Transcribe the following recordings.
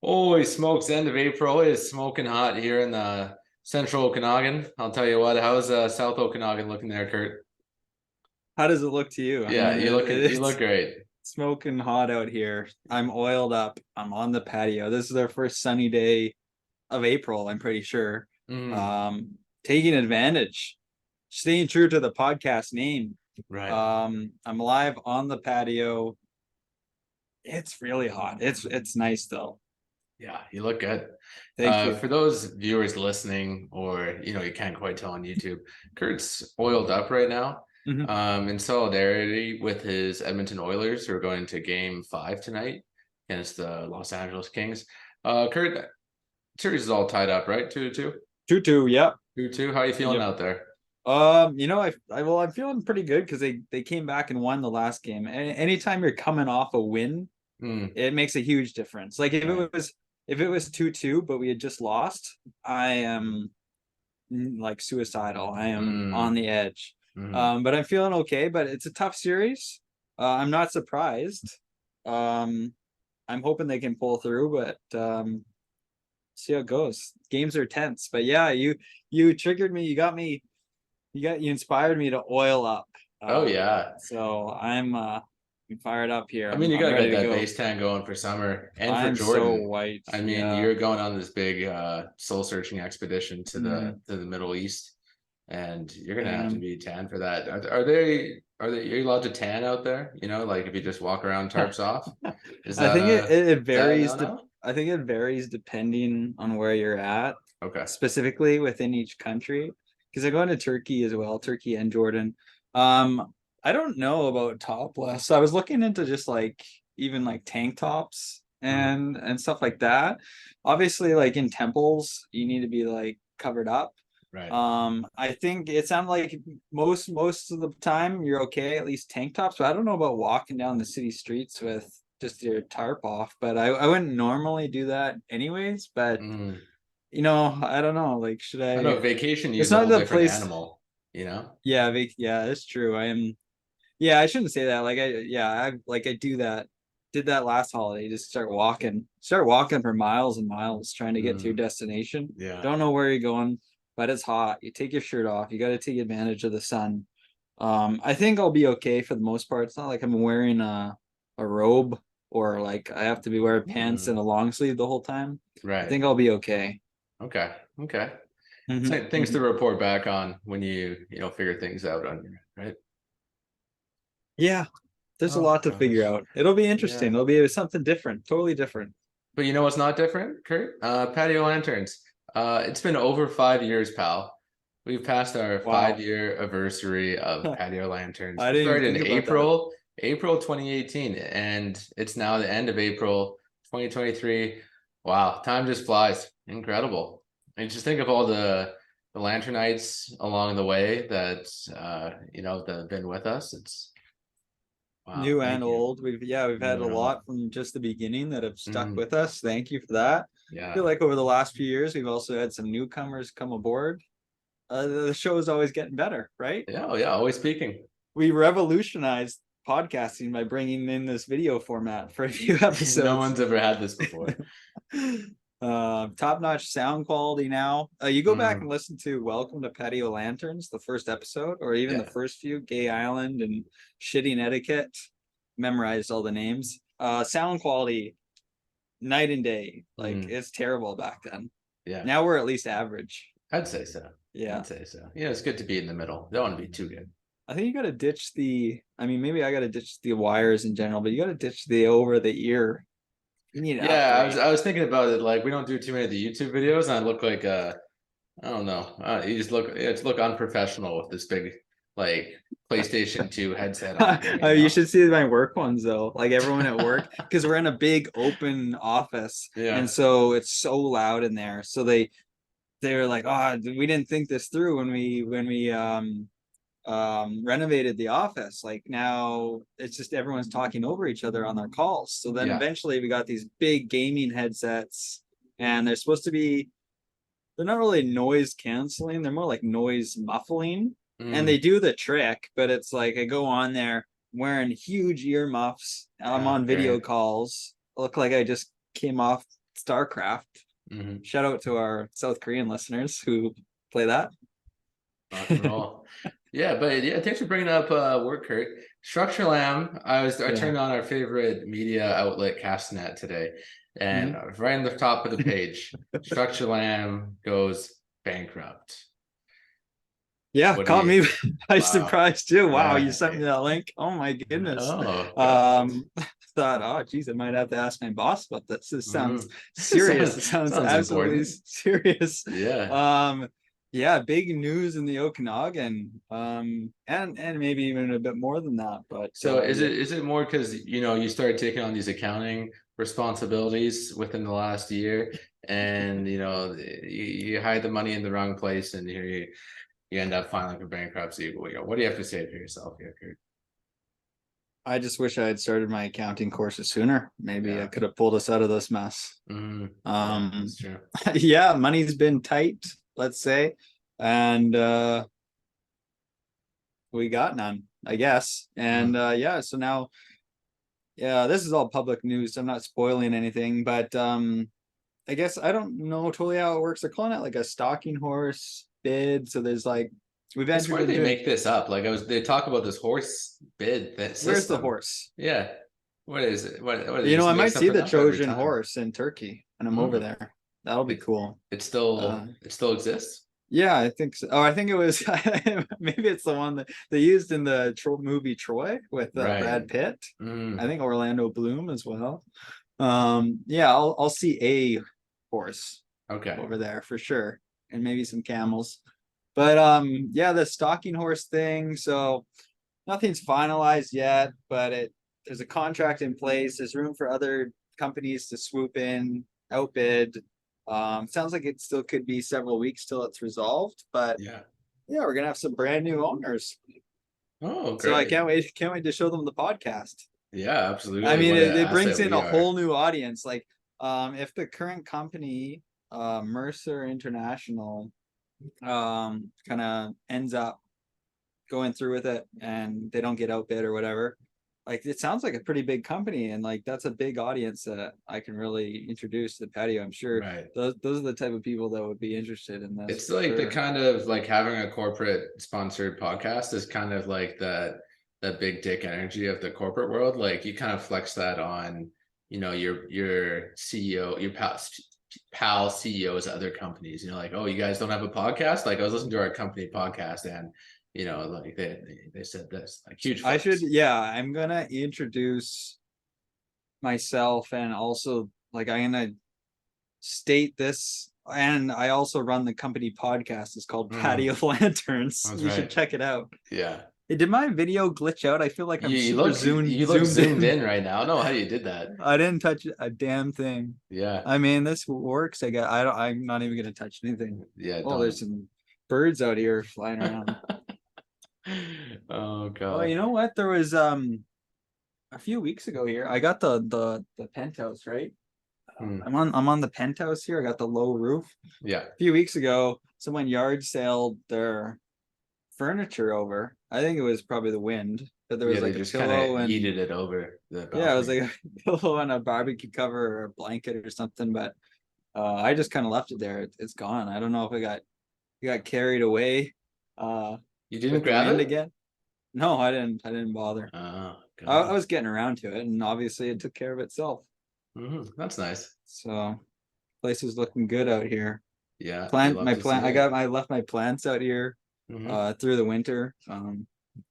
Holy smokes, end of April. It is smoking hot here in the central Okanagan. I'll tell you what, how's South Okanagan looking there, Kurt? How does it look to you? I Yeah, mean, you look it's great. smoking hot out here. I'm oiled up. I'm on the patio. This is our first sunny day of April, I'm pretty sure. Mm, Um, Taking advantage, staying true to the podcast name. right. I'm live on the patio. It's really hot. It's nice though. Yeah, you look good. Thank you. For those viewers listening, or you can't quite tell on YouTube, Kurt's oiled up right now. Mhm. In solidarity with his Edmonton Oilers, who are going to Game 5 tonight against the Los Angeles Kings. Kurt, series is all tied up, right? 2-2. 2-2, yep. 2-2. How are you feeling Yep. out there? I'm feeling pretty good because they came back and won the last game. Anytime you're coming off a win, Mm, it makes a huge difference. Like right. if it was 2-2, but we had just lost, I am like suicidal. I am on Mm, the edge. mm. But I'm feeling okay, but it's a tough series. I'm not surprised. Um, I'm hoping they can pull through, but see how it goes. Games are tense, but yeah, you triggered me. You inspired me to oil up. Oh Um, yeah. so I'm fired up here. I mean, you I'm gotta ready get to that go. base tan going for summer and for I'm so Jordan. white. I mean, Yeah. you're going on this big soul searching expedition to Mm, the Middle East, and you're I gonna have to am. be tan for that. Are they are you allowed to tan out there? Like if you just walk around tarps off, is I think it that a varies. no no? I think it varies depending on where you're at, Okay. specifically within each country. Because I'm going to Turkey as well, Turkey and Jordan. I don't know about topless. I was looking into just like even like tank tops Mm, and stuff like that. Obviously, like in temples, you need to be like covered up. right. I think it sounded like most of the time you're okay, at least tank tops, but I don't know about walking down the city streets with just your tarp off. But I wouldn't normally do that anyways, but Mm. I don't know. Like, should I know I? vacation It's use a not whole the different place. animal, you know? Yeah, yeah, it's true. I am. Yeah, I shouldn't say that. I do that. Did that last holiday. Just start walking for miles and miles trying to get to your Mm, destination. yeah. Don't know where you're going, but it's hot. You take your shirt off. You got to take advantage of the sun. I think I'll be okay for the most part. It's not like I'm wearing a robe or like I have to be wearing pants and Mm, a long sleeve the whole time. I right. think I'll be okay. Okay. Okay. Hmm. Things to Hmm. report back on when figure things out on your right. Yeah, there's a Oh lot to figure gosh, out. It'll be interesting. yeah. It'll be something different, totally different. But you know what's not different, Kurt? Patio Lanterns. It's been over 5 years, pal. We've passed our Wow. 5 year anniversary of Patio Lanterns. I We didn't even started think in about that. April 2018, and it's now the end of April 2023. Wow, time just flies. Incredible. And just think of all the lanternites along the way that that have been with us. It's wow, New and thank you. old. We've had New a and old. lot from just the beginning that have stuck Mm, with us. Thank you for that. I yeah. feel like over the last few years, we've also had some newcomers come aboard. The show is always getting better, right? Yeah, oh, yeah, always speaking. We revolutionized podcasting by bringing in this video format for a few No episodes. one's ever had this before. Top-notch sound quality now. You go back and Mm, listen to Welcome to Patio Lanterns, the first episode, or even the yeah. first few, Gay Island and Shitting Etiquette. Memorized all the names. Sound quality, night and day. Like Mm, it's terrible back then. yeah. Now we're at least average. I'd say so. Yeah. I'd say so. Yeah, it's good to be in the middle. Don't want to be too good. I think you gotta ditch I mean, maybe I gotta ditch the wires in general, but you gotta ditch the over the ear. You need an Yeah, upgrade. I was thinking about it. Like we don't do too many of the YouTube videos, and I look like I don't know. You just look unprofessional with this big like PlayStation 2 headset on here, You should see my work ones though. Like everyone at work, because we're in a big open office, and Yeah. so it's so loud in there. So they're like, "Oh, we didn't think this through when we renovated the office. Like now, it's just everyone's talking over each other on their calls." So then Yeah. eventually, we got these big gaming headsets, and they're supposed to be they're not really noise canceling, they're more like noise muffling. And they Mm, do the trick, but it's like I go on there wearing huge earmuffs. I'm yeah, on video great. calls. I look like I just came off StarCraft. Shout out to our South Korean listeners who play that. Rock and roll. Yeah, but yeah, thanks for bringing up work, Kurt. Structure Lamb. I turned on our favorite media outlet, Castnet, today, and right on the top of the page, Structure Lamb goes bankrupt. Yeah, caught me by surprise too. Wow, Yeah. you sent me that link. Oh my goodness. Oh, God. Thought, oh geez, I might have to ask my boss about this. This sounds serious. It sounds absolutely important. serious. Yeah. Yeah, big news in the Okanagan. And maybe even a bit more than that. But so is it more because you started taking on these accounting responsibilities within the last year, and you hide the money in the wrong place, and here you end up filing for bankruptcy. What do you have to say for yourself here, Kurt? I just wish I had started my accounting courses sooner. Maybe I could have pulled us out of this mess. That's true. Yeah, money's been tight, let's say, and we got none, I guess. And so now, this is all public news, so I'm not spoiling anything, but I guess I don't know totally how it works. They're calling it like a stalking horse bid. So there's like we've I entered swear they into make this up. Like they talk about this horse bid system. Where's the horse? Yeah. What is it? What is You it? know, I might see the Stuff every Trojan time? horse in Turkey when I'm over there. That'll be cool. It still exists? Yeah, I think so. Oh, I think it was maybe it's the one that they used in the movie Troy with Brad Pitt. I think Orlando Bloom as well. I'll see a horse over there for sure, and maybe some camels. But the stalking horse thing. So nothing's finalized yet, but there's a contract in place. There's room for other companies to swoop in, outbid. Sounds like it still could be several weeks till it's resolved, but we're gonna have some brand new owners. Oh, great. So I can't wait to show them the podcast. Yeah, absolutely. I mean, it brings in a whole new audience. Like, if the current company, Mercer International, kind of ends up going through with it and they don't get outbid or whatever, like it sounds like a pretty big company, and like that's a big audience that I can really introduce to the patio. I'm sure those are the type of people that would be interested in this. It's like the kind of like having a corporate sponsored podcast is kind of like that big dick energy of the corporate world. Like you kind of flex that on, your CEO, your pal CEOs at other companies. Like, oh, you guys don't have a podcast? Like I was listening to our company podcast, and like they said this, like huge flex. I'm gonna introduce myself, and also like I'm gonna state this, and I also run the company podcast. It's called Patio Lanterns. You should check it out. Yeah. Hey, did my video glitch out? I feel like I'm zoomed in right now. I don't know how you did that. I didn't touch a damn thing. Yeah. I mean, this works. I'm not even gonna touch anything. Yeah. There's some birds out here flying around. Oh God. Oh, you know what? There was a few weeks ago here. I got the penthouse, right? I'm on the penthouse here. I got the low roof. Yeah. A few weeks ago, someone yard saled their furniture over. I think it was probably the wind, but there was like a pillow and yeeted it over the balcony. It was like a pillow and a barbecue cover or a blanket or something. But I just kind of left it there. It's gone. I don't know if it got carried away. You didn't grab it again? No, I didn't bother. Oh, I was getting around to it, and obviously it took care of itself. That's nice. So, place is looking good out here. Yeah. I left my plants out here through the winter.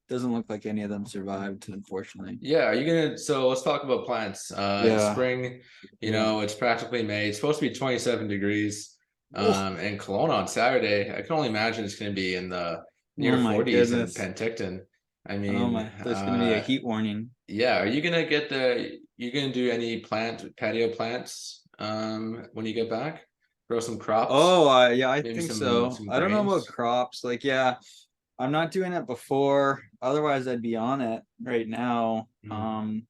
Doesn't look like any of them survived, unfortunately. Yeah, are you gonna? So let's talk about plants. Spring. It's practically May. It's supposed to be 27 degrees. In Kelowna on Saturday. I can only imagine it's going to be in the near 40s in Penticton. I mean, there's going to be a heat warning. Yeah, are you gonna do any patio plants when you get back? Grow some crops? I think so. I don't know about crops. Like, I'm not doing it before. Otherwise, I'd be on it right now. So I'm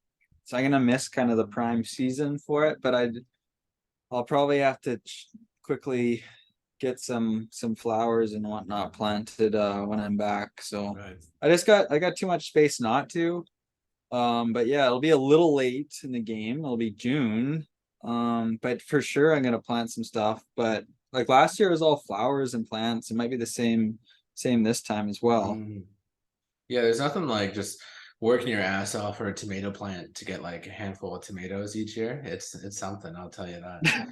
gonna miss kind of the prime season for it, but I'll probably have to quickly get some flowers and whatnot planted when I'm back. So I got too much space not to. But it'll be a little late in the game. It'll be June. But for sure I'm gonna plant some stuff. But like last year was all flowers and plants. It might be the same this time as well. Mm. Yeah, there's nothing like just working your ass off for a tomato plant to get like a handful of tomatoes each year. It's something, I'll tell you that.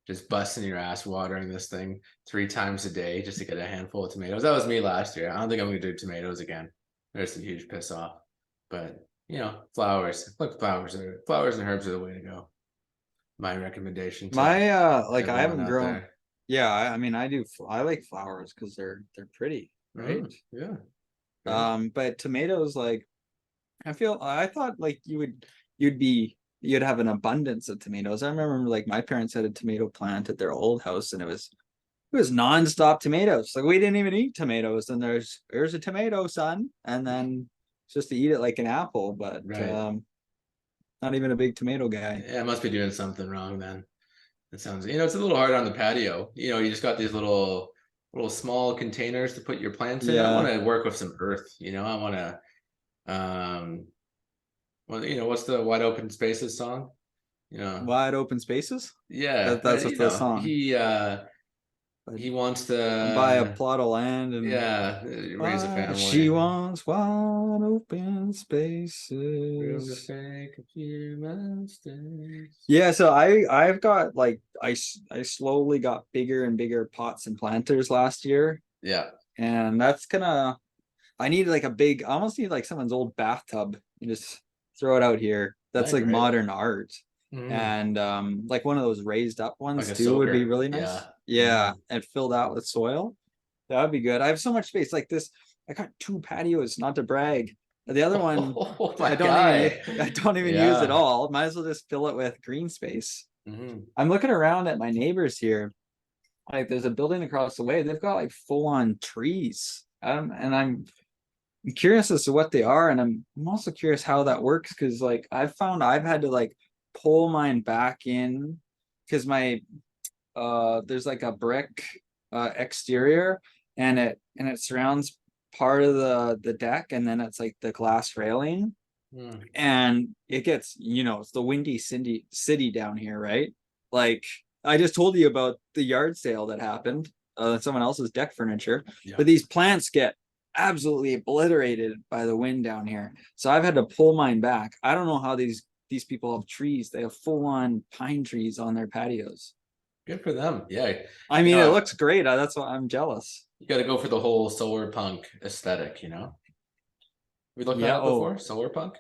Just busting your ass watering this thing 3 times a day just to get a handful of tomatoes. That was me last year. I don't think I'm gonna do tomatoes again. There's a huge piss off. But flowers. Look, flowers and herbs are the way to go. My recommendation to My like I everyone haven't out grown. there. Yeah, I mean I like flowers because they're pretty, right? Yeah, very. But tomatoes, like I thought like you'd have an abundance of tomatoes. I remember like my parents had a tomato plant at their old house, and it was nonstop tomatoes. Like we didn't even eat tomatoes, and there's a tomato, son, and then just to eat it like an apple, but Right. not even a big tomato guy. Yeah, I must be doing something wrong then. It sounds, it's a little hard on the patio. You just got these little small containers to put your plants in. I want Yeah, to work with some earth. I want to, what's the Wide Open Spaces song? You know, wide open spaces. yeah, That's what's the song. But he wants buy a to, plot of land and yeah, raise a she family. wants wide open Room to spaces. fake a few mistakes. Yeah, so I've got like I slowly got bigger and bigger pots and planters last year, Yeah, and that's gonna I need like a big I almost need like someone's old bathtub and just throw it out here. That's I like agree. modern art. Mhm. And like one of those raised up Like ones a too would be soaker. really Yeah. nice. Yeah, Mhm. and filled out with soil. That would be good. I have so much space like this. I got two patios, not to brag. The other one Oh my I don't even guy. I don't even use at Yeah. all. Might as well just fill it with green space. Hmm. I'm looking around at my neighbors here. Like there's a building across the way. They've got like full on trees. And I'm curious as to what they are, and I'm also curious how that works because like I've found I've had to like pull mine back in because my there's like a brick exterior and it surrounds part of the deck, and then it's like the glass railing, Mm. and it gets it's the windy city down here, right? Like I just told you about the yard sale that happened, someone else's deck furniture, Yeah. but these plants get absolutely obliterated by the wind down here, so I've had to pull mine back. I don't know how these people have trees. They have full on pine trees on their patios. Good for them. Yeah. I mean, it looks great. That's why I'm jealous. You got to go for the whole solar punk aesthetic. We looked that Yeah. up Oh, before, solar punk.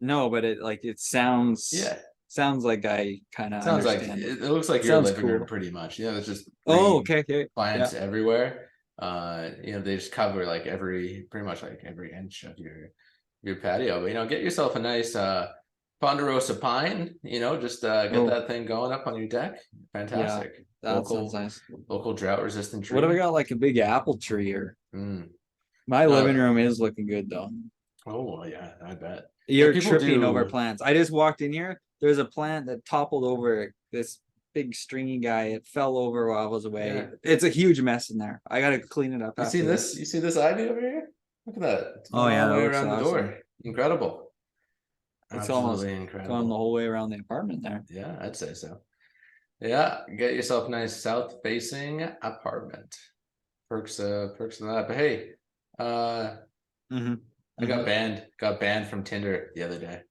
no, but it sounds Yeah. sounds like I kind of Sounds like understand it. it looks like your Sounds living room cool. pretty much. There's just Oh, green okay, okay. Yeah. plants everywhere. They just cover like pretty much like every inch of your patio. But get yourself a nice ponderosa pine, just get Oh, that thing going up on your deck. yeah. Fantastic. That sounds Local nice. local drought resistant What if I tree. got like a big apple tree here? Mm. My living No, room is looking good though. oh well, yeah, I bet. Yeah, You're people tripping over do. plants. I just walked in here. There's a plant that toppled over this big stringy guy. It fell over while I was away. Yeah. It's a huge mess in there. I gotta clean it up You see after this? this. You see this ivy over here? Look at that. It's Oh going yeah, all the that way looks around the awesome. door. Incredible. It's almost Absolutely gone the incredible. whole way around the apartment there. Yeah, I'd say so. Yeah, get yourself a nice south facing apartment. Perks of that. But hey, uh Hmm. I Hmm. got banned from Tinder the other day.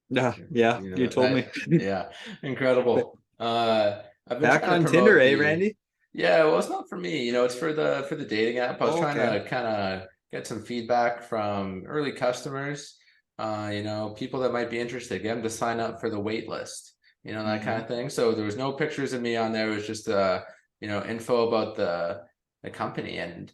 Yeah, yeah. You know You that, told me. that yeah, But incredible. I've been back trying to on Tinder, promote eh, the Randy? yeah, well it's not for me, it's for the dating app. I was Oh, trying okay. to kind of get some feedback from early customers, people that might be interested, get them to sign up for the wait list, that kind Hmm. of thing. So there was no pictures of me on there, it was just info about the company and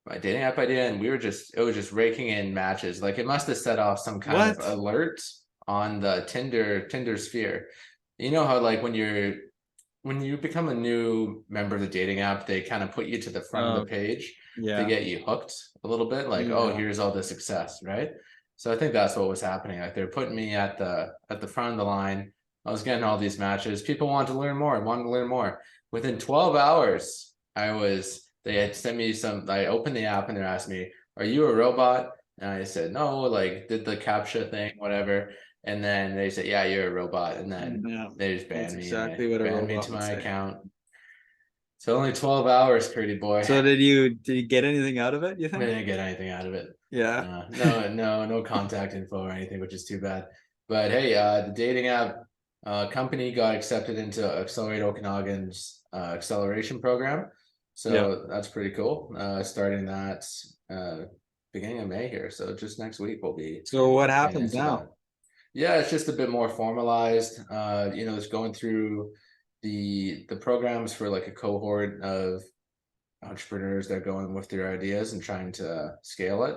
my dating app idea, and it was just raking in matches. Like it must have set off some kind of What? alert on the Tinder sphere. You know how like when you become a new member of the dating app, they kind of put you to the front of the Oh, page to yeah, get you hooked a little bit, like, oh, yeah. here's all the success, right? So I think that's what was happening. Like they're putting me at the front of the line. I was getting all these matches. People wanted to learn more, wanted to learn more. Within 12 hours, they had sent me I opened the app and they're asking me, are you a robot? And I said, no, like did the CAPTCHA thing, whatever. and then they say, yeah, you're a robot, and then Yeah, they just that's ban me exactly what a ban me robot to would my say. account. So only 12 hours, pretty boy. So did you get anything out of it, you I think? didn't get anything out of it. Yeah. No contact info or anything, which is too bad. But hey, the dating app company got accepted into Accelerate Okanagan's acceleration program. Yeah. So that's pretty cool. Starting that beginning of May here. So just next week we'll be So what getting happens into now? that. Yeah, it's just a bit more formalized. It's going through the programs for like a cohort of entrepreneurs that are going with their ideas and trying to scale it.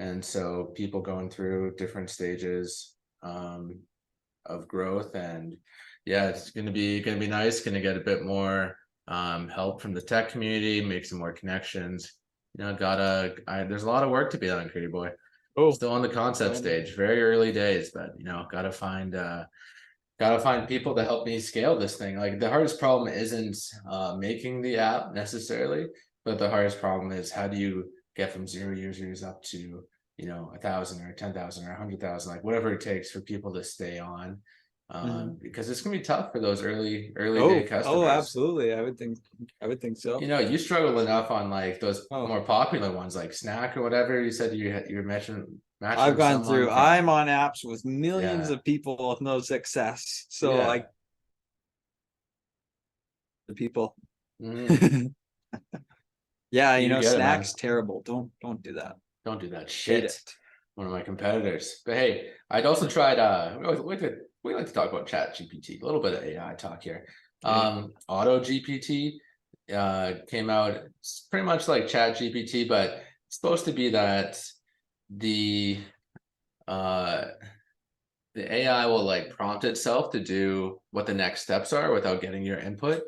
And so people going through different stages of growth, and yeah, it's gonna be nice. Gonna get a bit more help from the tech community, make some more connections. There's a lot of work to be done, Pretty Boy. Oh, Still on the concept stage, very early days, but gotta find people to help me scale this thing. Like the hardest problem isn't making the app necessarily, but the hardest problem is how do you get from 0 users up to 1,000 or 10,000 or 100,000, like whatever it takes for people to stay on, mhm. because it's gonna be tough for those early day Oh, customers. absolutely. I would think so. You struggle enough on like those Oh, more popular ones like Snack or whatever. You said you were matching I've with gone someone through, from, I'm on apps with millions yeah, of people with no success. So yeah. I the people. Mhm. Yeah, You get it, man. snacks terrible. Don't do that. Don't do that Hate shit. it. One of my competitors. But hey, I'd also tried we like to talk about Chat GPT, a little bit of AI talk here. Okay. Auto GPT came out. It's pretty much like Chat GPT, but it's supposed to be that the uh the AI will like prompt itself to do what the next steps are without getting your input.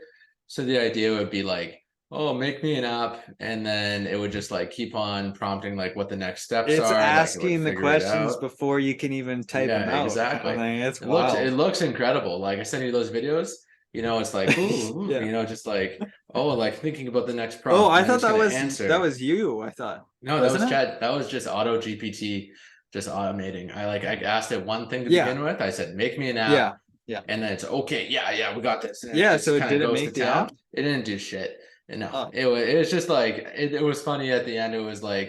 So the idea would be like, oh, make me an app, and then it would just like keep on prompting like what the next steps It's are, like it would asking the figure it questions out. before you can even type Yeah, them out, kind of exactly. thing. It's It wild. looks incredible. Like I sent you those videos, it's like, Yeah. just like, oh, like thinking about the next Oh, prompt, I and then thought it's that gonna was answer. you, I thought. No, Wasn't it? That was just auto GPT, just automating. I asked it one thing to Yeah. begin with. I said, make me an app, Yeah. Yeah. and then it's okay, yeah, we got this. And it Yeah, so just it kind of didn't goes to make the app? town. It didn't do shit. And no, Oh, it was just like it was funny at the end. It was like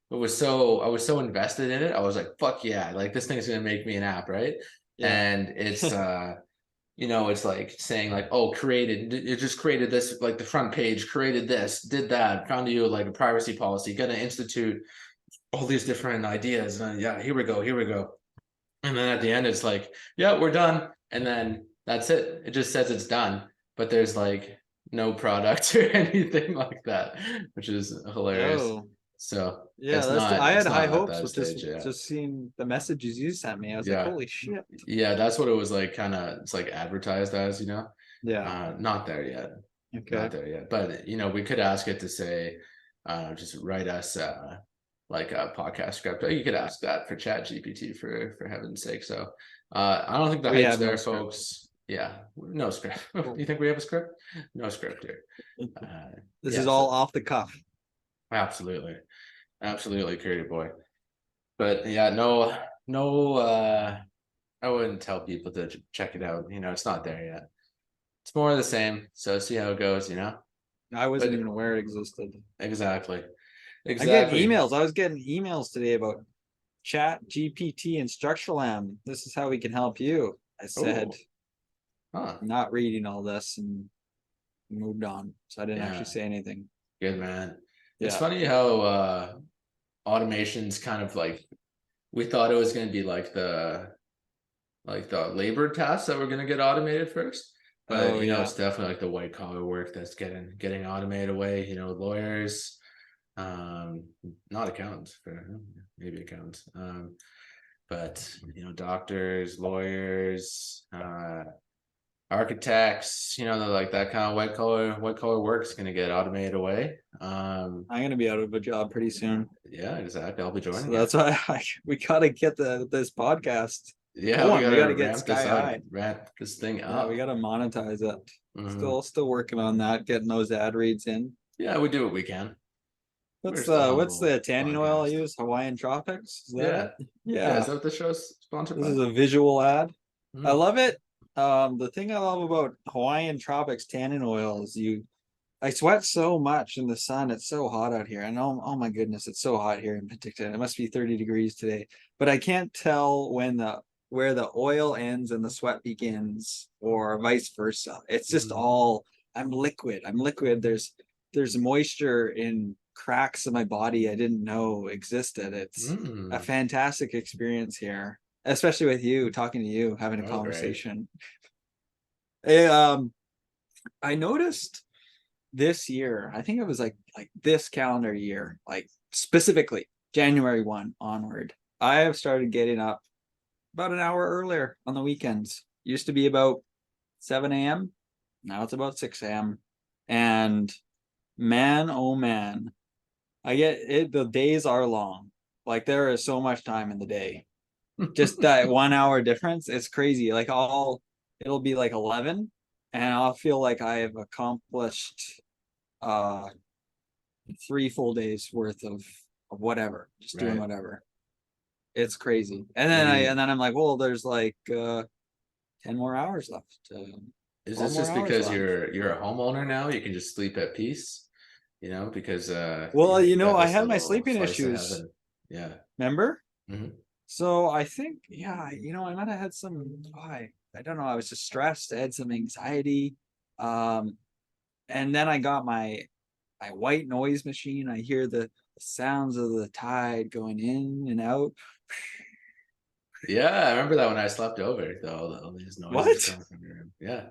I was so invested in it. I was like, fuck yeah, like this thing's gonna make me an app, right? yeah. And it's like saying like, oh, it just created this, like the front page, created this, did that, found you like a privacy policy, gonna institute all these different ideas. And yeah, here we go, here we go. And then at the end, it's like, yeah, we're done. And then that's it. It just says it's done, but there's like no product or anything like that, which is hilarious. Oh, So yeah, I had it's high not at hopes that with just stage yet. just seeing the messages you sent me. I was like, Yeah. holy shit. Yeah, that's what it was like, kind of, it's like advertised as, Yeah. not there yet. Okay. Not there yet. But we could ask it to say, just write us like a podcast script. You could ask that for Chat GPT for heaven's sake. So I don't think the We hype's have no there, script. folks. Yeah, no script. Cool. You think we have a script? No script here. This is Yeah, so all off the cuff. absolutely. Absolutely, Curry boy. But yeah, no I wouldn't tell people to check it out. It's not there yet. It's more of the same. So see how it goes. I wasn't But even aware it existed. exactly. I'm getting Exactly. emails. I was getting emails today about Chat GPT and Structural M. This is how we can help you. I said, Oh, huh. not reading all this and moved on. So I didn't actually Yeah. say anything. Good man. It's Yeah. funny how automation's kind of like, we thought it was going to be like the labor tasks that were going to get automated first, but Oh, yeah. it's definitely like the white collar work that's getting automated away. Lawyers, not accountants, maybe accountants, but doctors, lawyers, architects, like that kind of white collar work is going to get automated away. I'm gonna be out of a job pretty soon. Yeah, exactly. I'll be So joining you. that's why we gotta get this podcast Yeah, we going. We gotta gotta get sky high. ramp this thing Yeah, we up. gotta monetize it. Mhm. Still working on that, getting those ad reads in. Yeah, we do what we can. We're What's just a the humble tanning oil I podcast. use? Hawaiian Tropics? Is that Yeah, it? yeah. Yeah. Is that what the show's sponsored This by? is a visual ad. I Mm. love it. The thing I love about Hawaiian Tropics tannin oil is I sweat so much in the sun. It's so hot out here. I know, oh my goodness, it's so hot here in Penticton. It must be 30 degrees today. But I can't tell where the oil ends and the sweat begins, or vice versa. It's just Mm. all I'm liquid. I'm liquid. There's moisture in cracks in my body I didn't know existed. It's a Mm. fantastic experience here, especially with you, talking to you, having a Oh, great. conversation. Hey, I noticed this year, I think it was like this calendar year, like specifically January 1 onward, I have started getting up about an hour earlier on the weekends. Used to be about 7 a.m. Now it's about 6 a.m. And man, oh man, I get it. The days are long. Like there is so much time in the day. Just that 1 hour difference is crazy. It'll be like 11 and I'll feel like I have accomplished uh 3 full days worth of whatever, just doing Right. whatever. It's crazy. And And then I'm like, well, there's like 10 more hours left. is 12 this more just hours because left. you're a homeowner now? You can just sleep at peace, because Well, you got I this had my little sleeping slice of issues, heaven. Yeah. remember? Hmm. So I think, yeah, I might have had some, I don't know, I was just stressed. I had some anxiety. Um, and then I got my white noise machine. I hear the sounds of the tide going in and out. Yeah, I remember that when I slept over, though, all these noises are What? coming from your room. Yeah.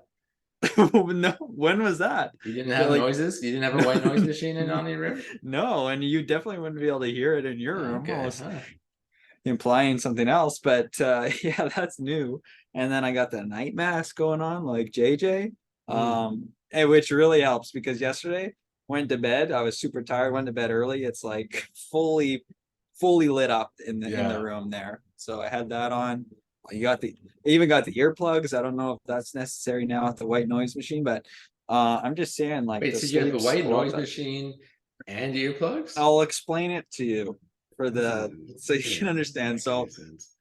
No, when was that? You didn't They're have like, noises? You didn't have a white noise machine in on your room? no, and you definitely wouldn't be able to hear it in your room. I Okay, was huh. implying something else, but yeah, that's new. And then I got the night mask going on, like JJ, Mm, and which really helps because yesterday went to bed. I was super tired. Went to bed early. It's like fully lit up in the yeah. room there. So I had that on. You got the I even got the earplugs. I don't know if that's necessary now with the white noise machine, but I'm just saying like Wait, the so you have a sleeps white a lot noise better. machine and earplugs? I'll explain it to you for This so you can doesn't understand. make any So sense.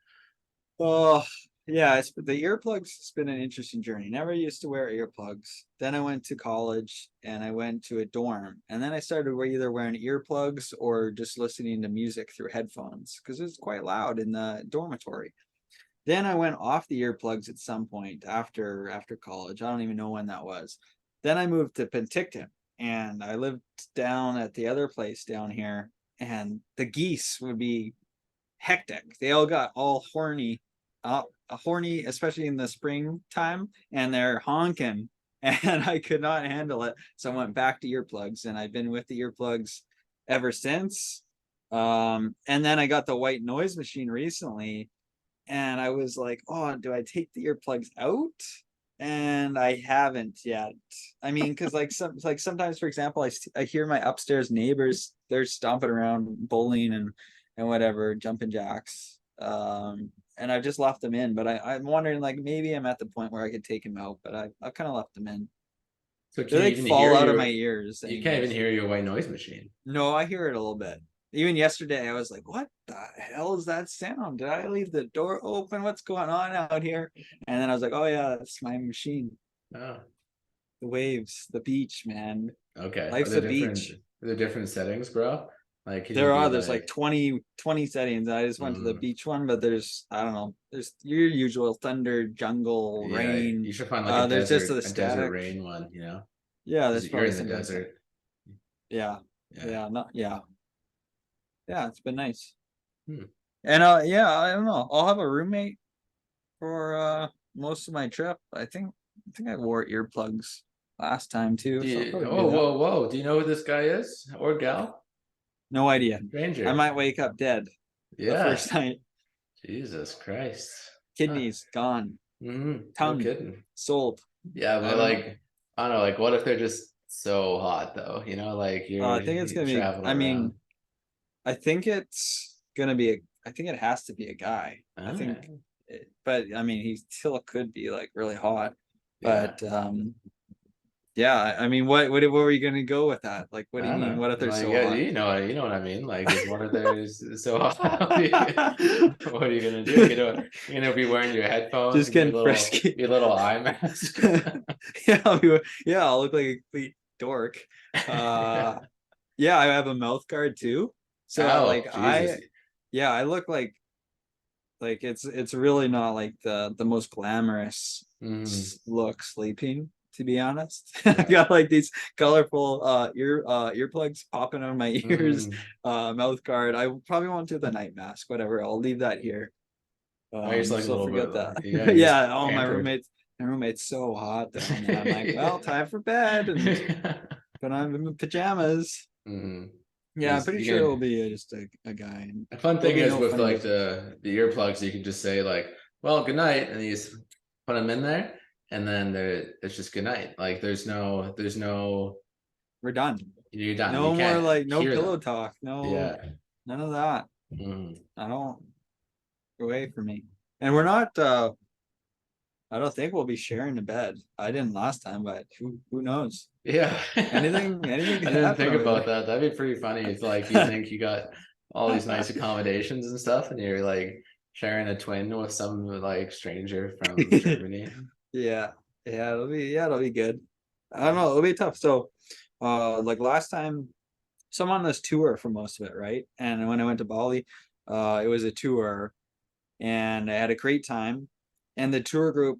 oh yeah, the earplugs. It's been an interesting journey. Never used to wear earplugs. Then I went to college and I went to a dorm, and then I started either wearing earplugs or just listening to music through headphones because it was quite loud in the dormitory. Then I went off the earplugs at some point after college. I don't even know when that was. Then I moved to Penticton and I lived down at the other place down here, and the geese would be hectic. They all got all horny, especially in the springtime, and they're honking. And I could not handle it. So I went back to earplugs, and I've been with the earplugs ever since. And then I got the white noise machine recently, and I was like, oh, do I take the earplugs out? And I haven't yet. I mean, because sometimes, for example, I hear my upstairs neighbors, they're stomping around bowling and whatever, jumping jacks. And I've just left them in, but I'm wondering like maybe I'm at the point where I could take them out, but I've kind of left them in. So They can you like even hear fall out of your my ears you can't even anyways. hear your white noise machine. No, I hear it a little bit. Even yesterday, I was like, "What the hell is that sound? Did I leave the door open? What's going on out here?" And then I was like, "Oh yeah, that's my machine. Oh, The waves, the beach, man. okay. Life's a beach." Are there different settings, bro? Like, can you There be are. There's like like, 20 settings. I just went to the mm, beach one, but there's I don't know. There's your usual thunder, jungle, yeah, rain. you should find like There's just the a desert static. rain one, Yeah, because there's you're probably in the some good stuff. desert. Yeah, Yeah. yeah, not yeah, yeah. It's been nice. Hmm. And yeah, I don't know. I'll have a roommate for most of my trip. I think I wore earplugs last time too, so I'll probably do Oh, that. whoa, whoa. Do you know who this guy is or gal? No idea. I Stranger. might wake up dead the Yeah. first night. Jesus Christ. Huh. Kidneys gone, No tongue kidding. sold. Yeah, I but don't know. like, I don't know, like, what if they're just so hot though? Like I think it's you're gonna be. traveling I around. mean, I think it's gonna be a. I think it has to be a guy. I All think, right. but I mean, he still could be like really hot. Yeah. But Yeah, I mean, what were you gonna go with that? Like, what do I you don't mean? know. What if they're Like, so yeah, hot? you know what I mean. Like, is one of theirs so what are you gonna do? You're gonna be wearing your headphones Just and getting frisky. your little eye mask. Yeah, yeah, I'll look like a complete dork. Uh, yeah, I have a mouth guard too. So Oh, Jesus. yeah, I look like it's really not like the most glamorous Mm, look sleeping, to be honest. I right. got like these colorful earplugs popping out of my ears, Mm. mouth guard. I probably won't do the night mask, whatever. I'll leave that here. I used to like a So little bit forget like, that. yeah, you're just Yeah, oh pampered. my roommate's so hot though. And then I'm like, well, time for bed and put on my pajamas. Mhm. Yeah, I'm Is pretty you sure can it'll be just a guy, and the fun there'll thing be is no with funny like difference. the earplugs, you can just say like, well, good night, and you just put them in there, and then it's just good night. Like there's no We're done. you're done. You No more can't like no hear pillow them. talk. No, Yeah. none of that. Mhm. I don't away from me. And we're not I don't think we'll be sharing a bed. I didn't last time, but who knows? Yeah. Anything I could didn't happen think over about that. That'd be pretty funny if like you there. think you got all these nice accommodations and stuff, and you're like sharing a twin with some like stranger from Germany. Yeah. Yeah, it'll be good. I don't know, it'll be tough. So like last time, so I'm on this tour for most of it, right? And when I went to Bali, it was a tour and I had a great time. And the tour group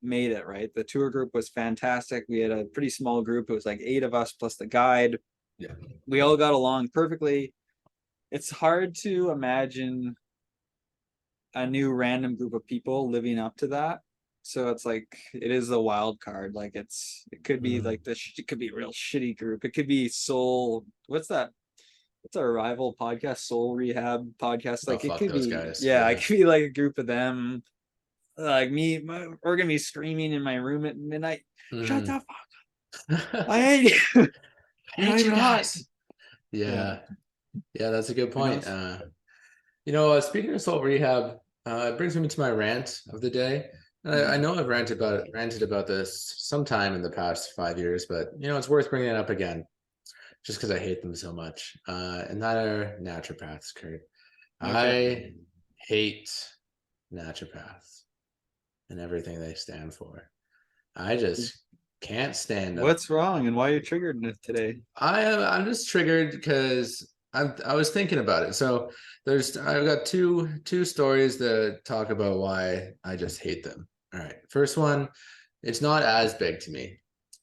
made it, right? The tour group was fantastic. We had a pretty small group. It was like 8 of us plus the guide. Yeah. We all got along perfectly. It's hard to imagine a new random group of people living up to that. So it's like it is the wild card. Like it could be Mm. like it could be a real shitty group. It could be soul. What's that? What's our rival podcast? Soul Rehab podcast. Oh Like it fuck could those be, guys. yeah, it Yeah. could be like a group of them. Like we're gonna be screaming in my room at midnight. Shut the Mhm. fuck! I hate you. I You're not hate you even hot. guys. Yeah. Yeah. Yeah, that's a good Who point. knows? Speaking of soul rehab, it brings me to my rant of the day. And I Mhm. know I've ranted about this sometime in the past 5 years, but it's worth bringing it up again, just because I hate them so much. And that are naturopaths, Kurt. Okay. I hate naturopaths and everything they stand for. I just can't stand them. What's wrong and why are you triggered today? I'm just triggered because I was thinking about it. So I've got two stories that talk about why I just hate them. All right. First one, it's not as big to me,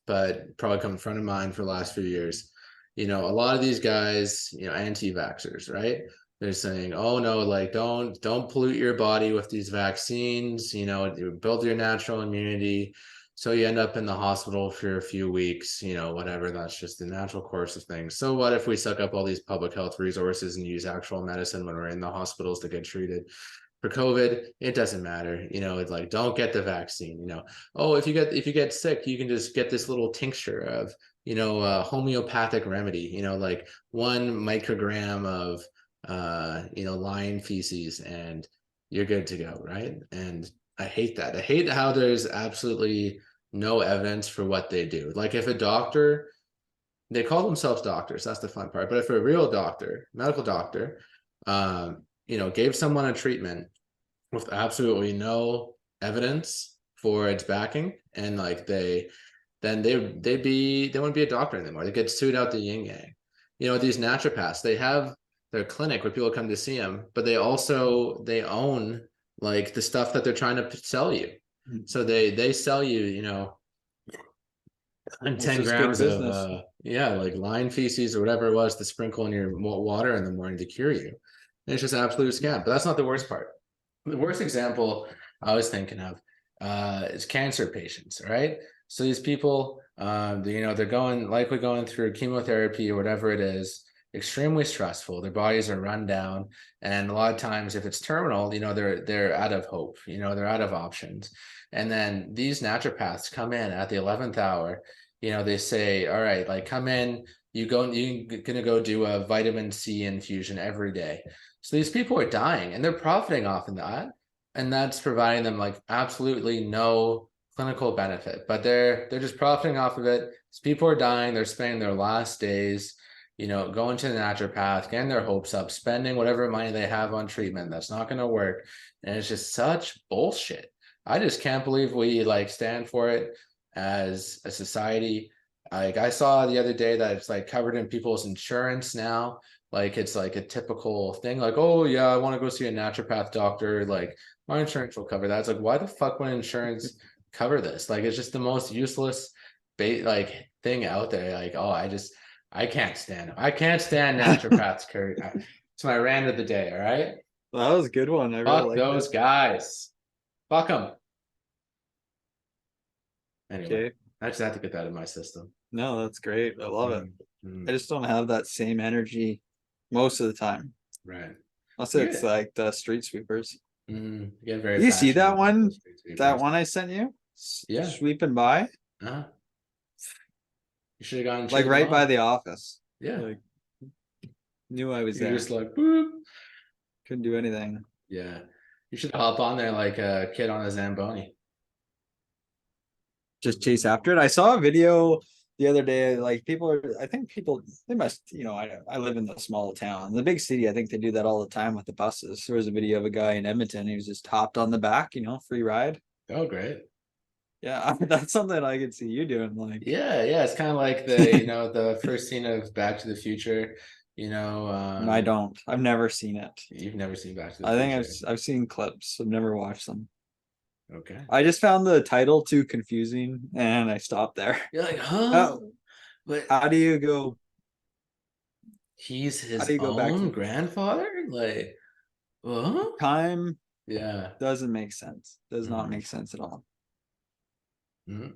but probably come front of mind for the last few years. A lot of these guys, anti-vaxxers, right? They're saying, "Oh no, like don't pollute your body with these vaccines. You build your natural immunity." So you end up in the hospital for a few weeks, whatever. That's just the natural course of things. So what if we suck up all these public health resources and use actual medicine when we're in the hospitals to get treated for COVID? It doesn't matter. It's like don't get the vaccine. Oh, if you get sick, you can just get this little tincture of a homeopathic remedy. Like 1 microgram of lion feces, and you're good to go, right? And I hate that. I hate how there's absolutely no evidence for what they do. Like if a doctor, they call themselves doctors, that's the fun part. But if a real doctor, medical doctor, gave someone a treatment with absolutely no evidence for its backing, and like then they wouldn't be a doctor anymore. They get sued out the yin yang. These naturopaths, they have their clinic where people come to see them, but they own like the stuff that they're trying to sell you. So they sell you, and It's 10 just good grams of business. like lion feces or whatever it was to sprinkle in your water in the morning to cure you. And it's just an absolute scam. But that's not the worst part. The worst example I was thinking of is cancer patients, right? So these people, they're likely going through chemotherapy or whatever it is, extremely stressful. Their bodies are run down, and a lot of times, if it's terminal, they're out of hope. They're out of options. And then these naturopaths come in at the 11th hour. They say, "All right, like come in. You're gonna go do a vitamin C infusion every day." So these people are dying and they're profiting off of that. And that's providing them like absolutely no clinical benefit, but they're just profiting off of it. As people are dying, they're spending their last days, going to the naturopath, getting their hopes up, spending whatever money they have on treatment that's not going to work, and it's just such bullshit. I just can't believe we like stand for it as a society. Like I saw the other day that it's like covered in people's insurance now. Like it's like a typical thing, like, oh yeah, I want to go see a naturopath doctor. Like my insurance will cover that. It's like, why the fuck would insurance cover this? Like it's just the most useless like thing out there. Like, oh, I can't stand them. I can't stand naturopaths, Kurt. It's my rant of the day, all right? That was a good one. I really Fuck liked those it. guys. Fuck them. Anyway, Okay. I just had to get that in my system. No, that's great. I love it. Mm, I just don't have that same energy most of the time. right. Unless You it's like the street sweepers. you get very You see that passionate about one? those street That sweepers. one I sent you? Yeah. Sweeping by? Uh-huh. You should have gone and Like cheered them right by on. the office. Yeah. Like knew I was You're there. just like, boop. Couldn't do anything. Yeah. You should hop on there like a kid on a Zamboni. Just chase after it. I saw a video the other day, like people are, I think people, they must, I live in the small town. In the big city, I think they do that all the time with the buses. There was a video of a guy in Edmonton, he was just hopped on the back, free ride. Oh, great. Yeah, that's something I could see you doing. Like, Yeah, yeah. It's kind of like the first scene of Back to the Future. I don't. I've never seen it. You've never seen Back to the I think Future. I've seen clips. I've never watched them. Okay. I just found the title too confusing, and I stopped there. You're like, huh? How, But how do you go? he's How his do you go back own to grandfather? Like, huh? time? Yeah. Doesn't make sense. Does not Mm. make sense at all. All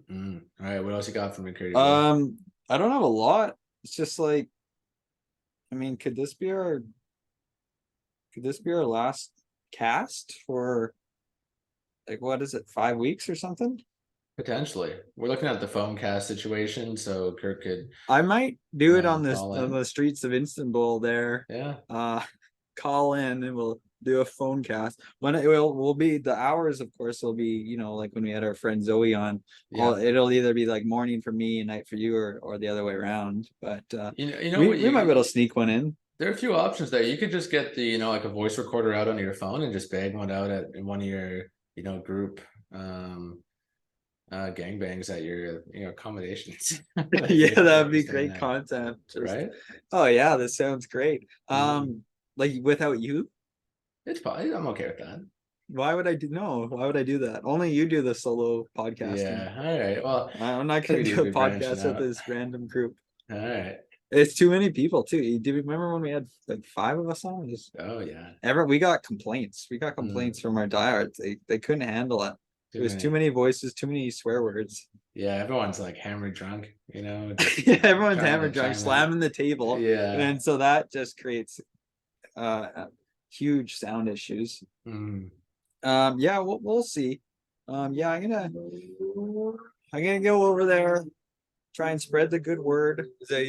right. What else you got for me, Curdy boy? I don't have a lot. It's just like, I mean, could this be our last cast for like what is it, 5 weeks or something? Potentially. We're looking at the phone cast situation, so Kirk could I might do it on call on in. the streets of Istanbul there. Yeah. Call in and we'll do a phone cast. When it will be the hours, of course, will be, like when we had our friend Zoe on. Yeah. It'll either be like morning for me and night for you, or the other way around. But You know what we might be able to sneak one in. there are a few options there. You could just get the, like a voice recorder out on your phone and just bang one out in one of your, group gangbangs at your, accommodations. Yeah, that'd be great content. Right? Oh yeah, this sounds great. Mhm. Like without you, It's probably, I'm okay with that. why would I do that? Only you do the solo podcasting. Yeah. All right. Well, I'm not gonna maybe do a be branching podcast with out. this random group. All right. It's too many people too. Do you remember when we had like 5 of us on? Oh yeah. We got complaints. We got Mm. complaints from our diehards. They couldn't handle it. There was too many voices, too many swear words. Yeah, everyone's like hammered drunk, Yeah, everyone's trying to hammered drunk, chime in. slamming the table. Yeah. And so that just creates huge sound issues. Mm. Yeah, we'll see. Yeah, I'm gonna go over there, try and spread the good word as I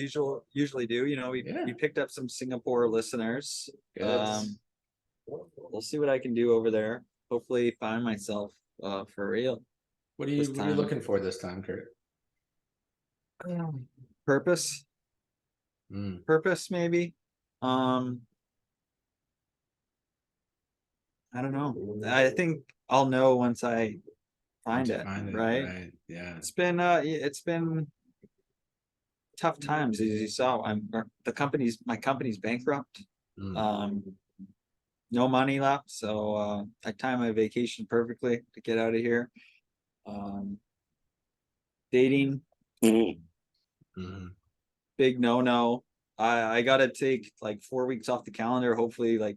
usually do. We picked up some Singapore listeners. Good. We'll see what I can do over there. Hopefully find myself for real. What are you looking for this time, Kurt? Purpose. Purpose, maybe. I don't know. I think I'll know once I find it, right? Right. Yeah. It's been tough times, as you saw. My company's bankrupt. No money left, so I timed my vacation perfectly to get out of here. Dating, big no. I gotta take like 4 weeks off the calendar. Hopefully, like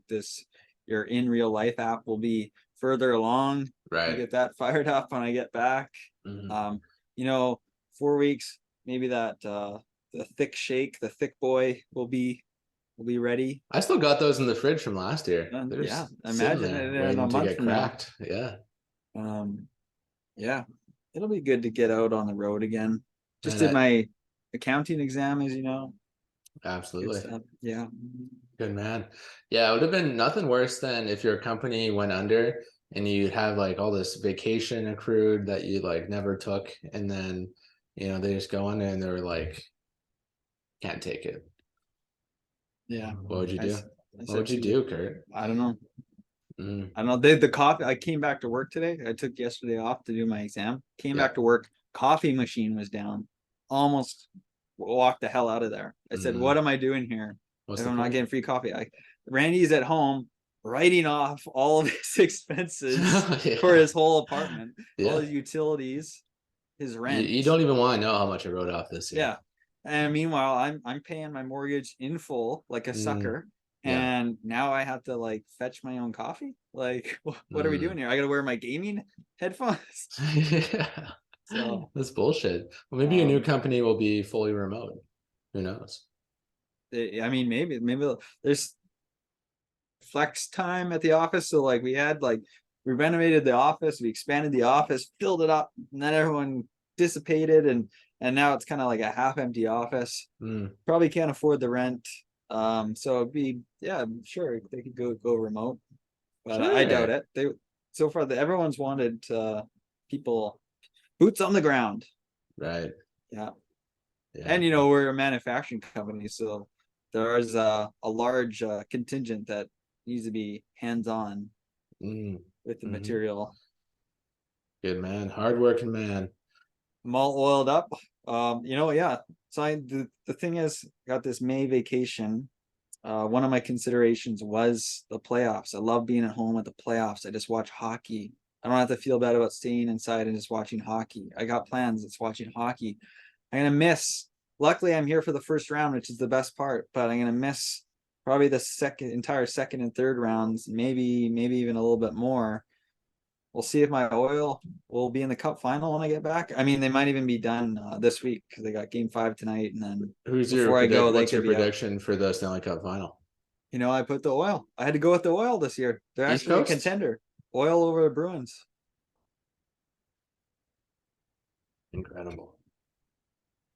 your in real life app will be further along. Right. I get that fired up when I get back. 4 weeks, maybe that the thick shake, the thick boy will be ready. I still got those in the fridge from last year. Yeah, imagine it in a month from cracked. Now. Yeah. Yeah, it'll be good to get out on the road again. Just did my accounting exam, as you know. Absolutely. Yeah. Good man. Yeah, it would have been nothing worse than if your company went under and you have like all this vacation accrued that you like never took, and then they just go in there and they're like, can't take it. Yeah. What would you I, do? s- I What said would you to do, Kurt? I don't know. Mm, I don't know. The coffee. I came back to work today. I took yesterday off to do my exam. Came yeah. back to work. Coffee machine was down. Almost walked the hell out of there. I said, "What Mm, am I doing here what's if the I'm not point? getting free coffee?" Randy's at home writing off all of his expenses for Yeah. his whole apartment, all Yeah. his utilities, his You rent. don't even want to know how much I wrote off this year. Yeah. And meanwhile, I'm paying my mortgage in full like a Mm, sucker. yeah. And now I have to like fetch my own coffee. Like, what are we Mm. doing here? I gotta wear my gaming headphones. Yeah. So That's bullshit. Well, maybe your new um company will be fully remote. Who knows? I mean maybe there's flex time at the office. So like we renovated the office, we expanded the office, filled it up, and then everyone dissipated and now it's kind of like a half empty office. Mm, Probably can't afford the rent. So it'd be yeah, sure they could go remote, but I doubt sure. it. They so far everyone's wanted people boots on the ground. Right. Yeah, Yeah. and we're a manufacturing company, so there's a large contingent that needs to be hands on Mm, with the hmm. material. Good man. Hardworking man. I'm all oiled up. Yeah. So the thing is, got this May vacation. One of my considerations was the playoffs. I love being at home at the playoffs. I just watch hockey. I don't have to feel bad about staying inside and just watching hockey. I got plans. It's watching hockey. I'm gonna miss. Luckily, I'm here for the first round, which is the best part. But I'm gonna miss probably the entire second and third rounds. Maybe even a little bit more. We'll see if my oil will be in the cup final when I get back. I mean, they might even be done this week because they got game 5 tonight, and then Who's your before I go, predict? they What's could your be out. prediction for the Stanley Cup final? I put the oil. I had to go with the oil this year. They're East actually a Coast? contender. Oil over the Bruins. Incredible.